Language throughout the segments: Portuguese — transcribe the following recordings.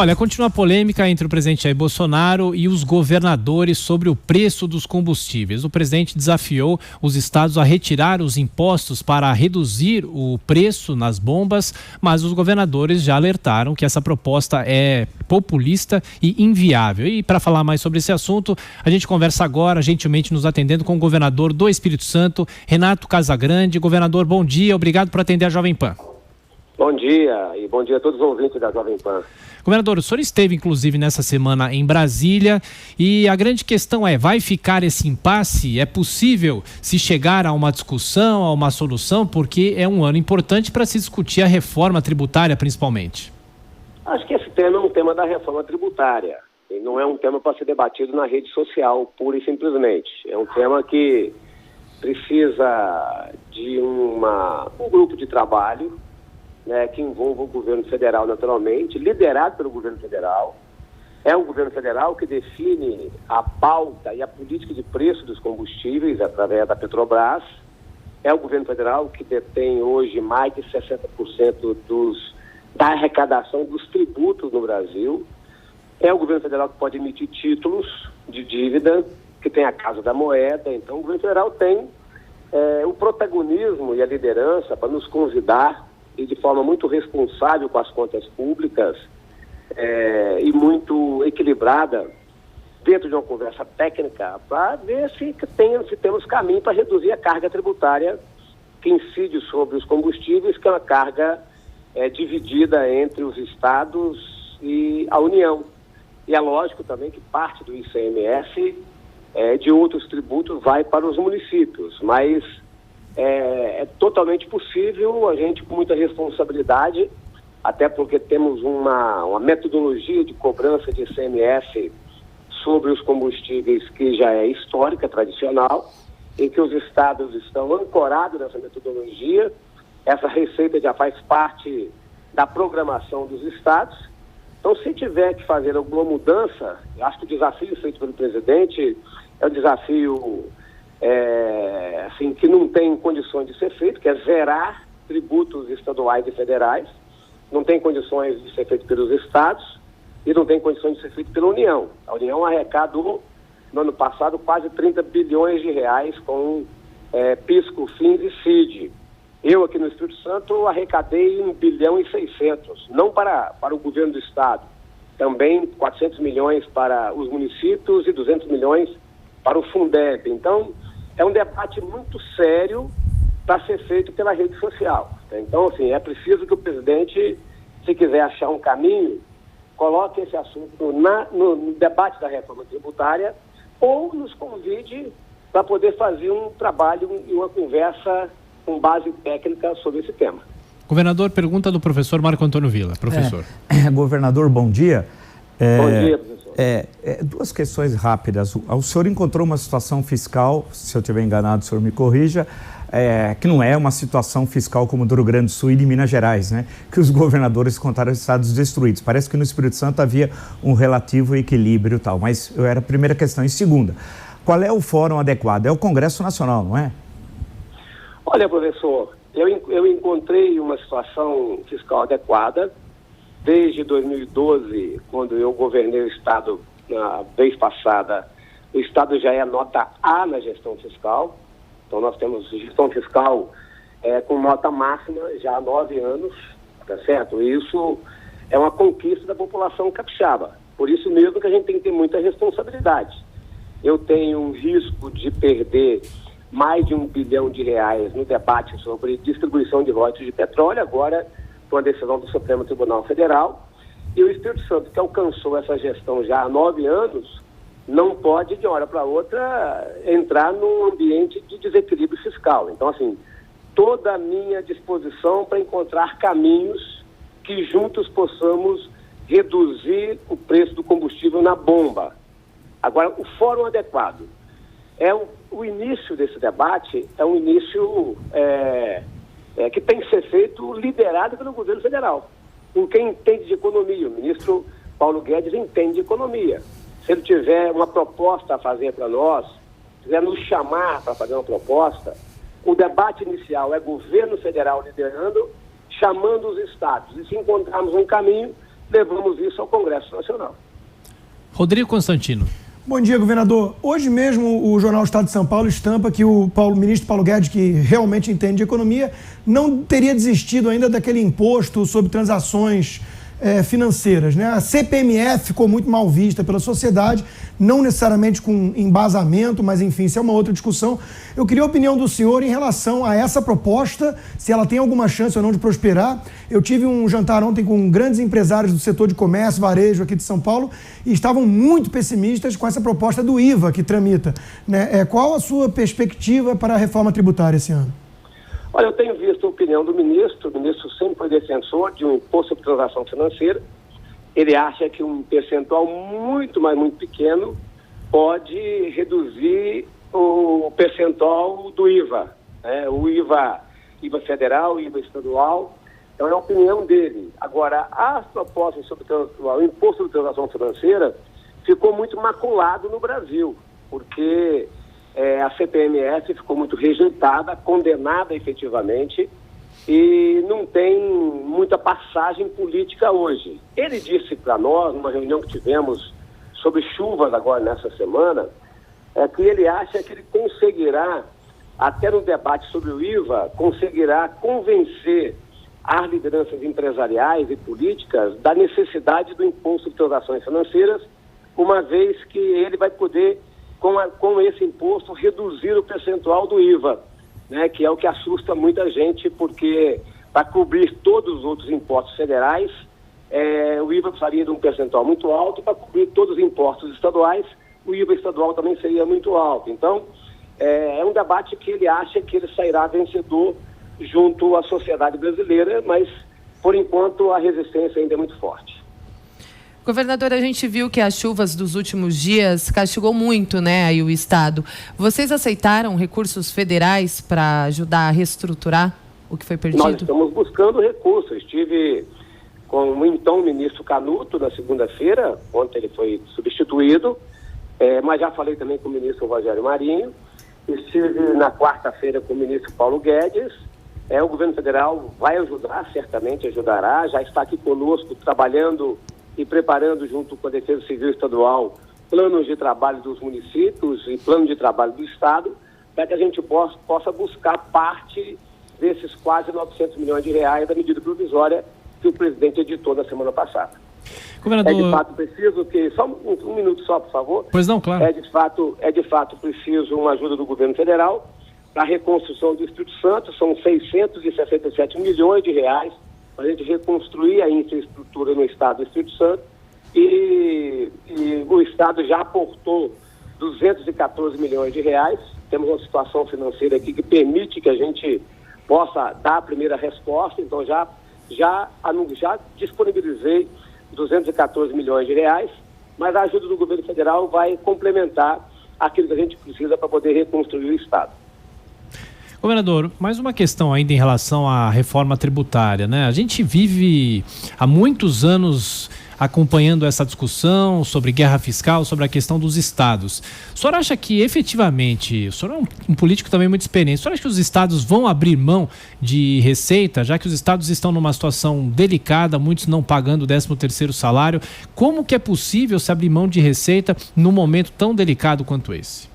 Olha, continua a polêmica entre o presidente Jair Bolsonaro e os governadores sobre o preço dos combustíveis. O presidente desafiou os estados a retirar os impostos para reduzir o preço nas bombas, mas os governadores já alertaram que essa proposta é populista e inviável. E para falar mais sobre esse assunto, a gente conversa agora, gentilmente nos atendendo, com o governador do Espírito Santo, Renato Casagrande. Governador, bom dia, obrigado por atender a Jovem Pan. Bom dia, e bom dia a todos os ouvintes da Jovem Pan. Governador, o senhor esteve inclusive nessa semana em Brasília e a grande questão é, vai ficar esse impasse? É possível se chegar a uma discussão, a uma solução, porque é um ano importante para se discutir a reforma tributária principalmente? Acho que esse tema é um tema da reforma tributária, e não é um tema para ser debatido na rede social, pura e simplesmente. É um tema que precisa de um grupo de trabalho, que envolva o governo federal naturalmente, liderado pelo governo federal. É o governo federal que define a pauta e a política de preço dos combustíveis através da Petrobras. É o governo federal que detém hoje mais de 60% da arrecadação dos tributos no Brasil. É o governo federal que pode emitir títulos de dívida, que tem a Casa da Moeda. Então o governo federal tem o protagonismo e a liderança para nos convidar e de forma muito responsável com as contas públicas e muito equilibrada, dentro de uma conversa técnica, para ver se temos caminho para reduzir a carga tributária que incide sobre os combustíveis, que é uma carga dividida entre os estados e a União. E é lógico também que parte do ICMS, de outros tributos, vai para os municípios, mas é totalmente possível, a gente com muita responsabilidade, até porque temos uma metodologia de cobrança de ICMS sobre os combustíveis que já é histórica, tradicional, em que os estados estão ancorados nessa metodologia. Essa receita já faz parte da programação dos estados. Então, se tiver que fazer alguma mudança, eu acho que o desafio feito pelo presidente é um desafio que não tem condições de ser feito, que é zerar tributos estaduais e federais, não tem condições de ser feito pelos estados e não tem condições de ser feito pela União. A União arrecadou, no ano passado, quase 30 bilhões de reais com PIS, COFINS e CID. Eu, aqui no Espírito Santo, arrecadei 1 bilhão e 600, não para o governo do estado, também 400 milhões para os municípios e 200 milhões para o Fundeb. Então, é um debate muito sério para ser feito pela rede social. Então, assim, é preciso que o presidente, se quiser achar um caminho, coloque esse assunto no debate da reforma tributária ou nos convide para poder fazer um trabalho e uma conversa com base técnica sobre esse tema. Governador, pergunta do professor Marco Antônio Villa. Professor. Governador, bom dia. Bom dia, professor. Duas questões rápidas. O senhor encontrou uma situação fiscal, se eu estiver enganado, o senhor me corrija, que não é uma situação fiscal como do Rio Grande do Sul e de Minas Gerais, né? Que os governadores contaram estados destruídos. Parece que no Espírito Santo havia um relativo equilíbrio e tal, mas era a primeira questão. E segunda, qual é o fórum adequado? É o Congresso Nacional, não é? Olha, professor, eu encontrei uma situação fiscal adequada desde 2012, quando eu governei o Estado na vez passada. O Estado já é nota A na gestão fiscal, então nós temos gestão fiscal com nota máxima já há 9 anos, tá certo? E isso é uma conquista da população capixaba, por isso mesmo que a gente tem que ter muita responsabilidade. Eu tenho um risco de perder mais de 1 bilhão de reais no debate sobre distribuição de royalties de petróleo, agora com a decisão do Supremo Tribunal Federal, e o Espírito Santo, que alcançou essa gestão já há 9 anos, não pode, de uma hora para outra, entrar num ambiente de desequilíbrio fiscal. Então, assim, toda a minha disposição para encontrar caminhos que juntos possamos reduzir o preço do combustível na bomba. Agora, o fórum adequado. O início desse debate é um início que tem que ser feito liderado pelo governo federal, com quem entende de economia. O ministro Paulo Guedes entende de economia. Se ele tiver uma proposta a fazer para nós, quiser nos chamar para fazer uma proposta, o debate inicial é governo federal liderando, chamando os estados. E se encontrarmos um caminho, levamos isso ao Congresso Nacional. Rodrigo Constantino. Bom dia, governador. Hoje mesmo o jornal Estado de São Paulo estampa que o ministro Paulo Guedes, que realmente entende de economia, não teria desistido ainda daquele imposto sobre transações financeiras, né? A CPMF ficou muito mal vista pela sociedade, não necessariamente com embasamento, mas enfim, isso é uma outra discussão. Eu queria a opinião do senhor em relação a essa proposta, se ela tem alguma chance ou não de prosperar. Eu tive um jantar ontem com grandes empresários do setor de comércio, varejo aqui de São Paulo, e estavam muito pessimistas com essa proposta do IVA que tramita, né? Qual a sua perspectiva para a reforma tributária esse ano? Olha, eu tenho visto a opinião do ministro. O ministro sempre foi defensor de um imposto sobre transação financeira. Ele acha que um percentual muito pequeno pode reduzir o percentual do IVA, né? O IVA federal, o IVA estadual. Então é a opinião dele. Agora, as propostas sobre o imposto sobre transação financeira ficou muito maculado no Brasil, porque a CPMF ficou muito rejeitada, condenada efetivamente, e não tem muita passagem política hoje. Ele disse para nós, numa reunião que tivemos sobre chuvas agora nessa semana, que ele acha que ele conseguirá, até no debate sobre o IVA, conseguirá convencer as lideranças empresariais e políticas da necessidade do imposto de transações financeiras, uma vez que ele vai poder, com esse imposto, reduzir o percentual do IVA, né, que é o que assusta muita gente, porque para cobrir todos os outros impostos federais, o IVA precisaria de um percentual muito alto, e para cobrir todos os impostos estaduais, o IVA estadual também seria muito alto. Então, é um debate que ele acha que ele sairá vencedor junto à sociedade brasileira, mas, por enquanto, a resistência ainda é muito forte. Governador, a gente viu que as chuvas dos últimos dias castigou muito, né, aí o Estado. Vocês aceitaram recursos federais para ajudar a reestruturar o que foi perdido? Nós estamos buscando recursos. Eu estive com o então ministro Canuto na segunda-feira, ontem ele foi substituído, mas já falei também com o ministro Rogério Marinho. Estive na quarta-feira com o ministro Paulo Guedes. O governo federal vai ajudar, certamente ajudará, já está aqui conosco trabalhando e preparando junto com a Defesa Civil Estadual planos de trabalho dos municípios e plano de trabalho do Estado, para que a gente possa buscar parte desses quase 900 milhões de reais da medida provisória que o presidente editou na semana passada. Governador... de fato preciso que... Só um minuto só, por favor. Pois não, claro. É de fato preciso uma ajuda do governo federal para a reconstrução do Espírito Santo. São 667 milhões de reais para a gente reconstruir a infraestrutura no estado do Espírito Santo, e o estado já aportou 214 milhões de reais. Temos uma situação financeira aqui que permite que a gente possa dar a primeira resposta, então já disponibilizei 214 milhões de reais, mas a ajuda do governo federal vai complementar aquilo que a gente precisa para poder reconstruir o estado. Governador, mais uma questão ainda em relação à reforma tributária, né? A gente vive há muitos anos acompanhando essa discussão sobre guerra fiscal, sobre a questão dos estados. O senhor acha que efetivamente, o senhor é um político também muito experiente, o senhor acha que os estados vão abrir mão de receita, já que os estados estão numa situação delicada, muitos não pagando o 13º salário? Como que é possível se abrir mão de receita num momento tão delicado quanto esse?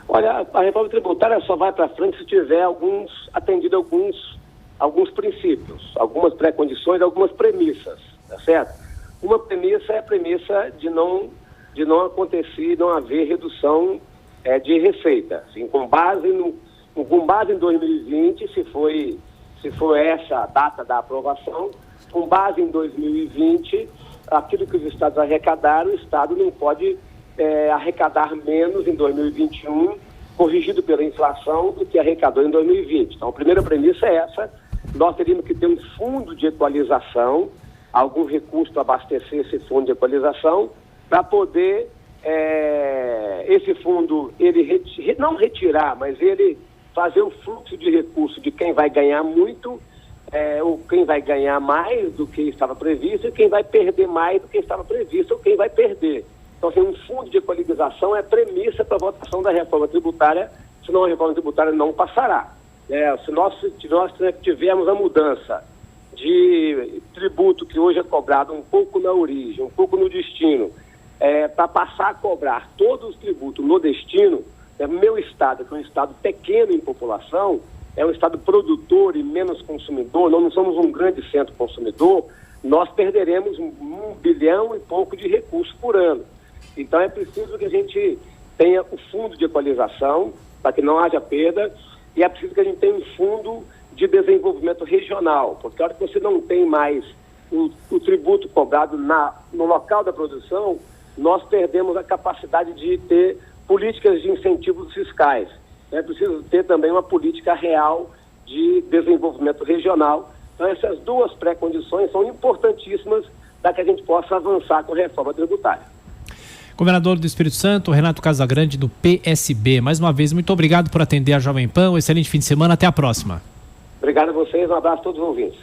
Olha, a reforma tributária só vai para frente se tiver atendido alguns princípios, algumas pré-condições, algumas premissas, tá certo? Uma premissa é a premissa de não acontecer, não haver redução de receita. Assim, com base em 2020, se for essa a data da aprovação, com base em 2020, aquilo que os estados arrecadaram, o estado não pode arrecadar menos em 2021, corrigido pela inflação, do que arrecadou em 2020. Então, a primeira premissa é essa. Nós teríamos que ter um fundo de equalização, algum recurso para abastecer esse fundo de equalização, para poder esse fundo, ele não retirar, mas ele fazer o fluxo de recurso de quem vai ganhar muito, ou quem vai ganhar mais do que estava previsto, e quem vai perder mais do que estava previsto, ou quem vai perder. Então, assim, um fundo de equalização é premissa para a votação da reforma tributária, senão a reforma tributária não passará. Se nós tivermos a mudança de tributo que hoje é cobrado um pouco na origem, um pouco no destino, para passar a cobrar todos os tributos no destino, meu estado, que é um estado pequeno em população, é um estado produtor e menos consumidor, nós não somos um grande centro consumidor, nós perderemos 1 bilhão e pouco de recursos por ano. Então é preciso que a gente tenha o fundo de equalização, para que não haja perda, e é preciso que a gente tenha um fundo de desenvolvimento regional, porque a hora que você não tem mais o tributo cobrado no local da produção, nós perdemos a capacidade de ter políticas de incentivos fiscais. É preciso ter também uma política real de desenvolvimento regional. Então, essas duas pré-condições são importantíssimas para que a gente possa avançar com a reforma tributária. Governador do Espírito Santo, Renato Casagrande, do PSB. Mais uma vez, muito obrigado por atender a Jovem Pan. Um excelente fim de semana. Até a próxima. Obrigado a vocês. Um abraço a todos os ouvintes.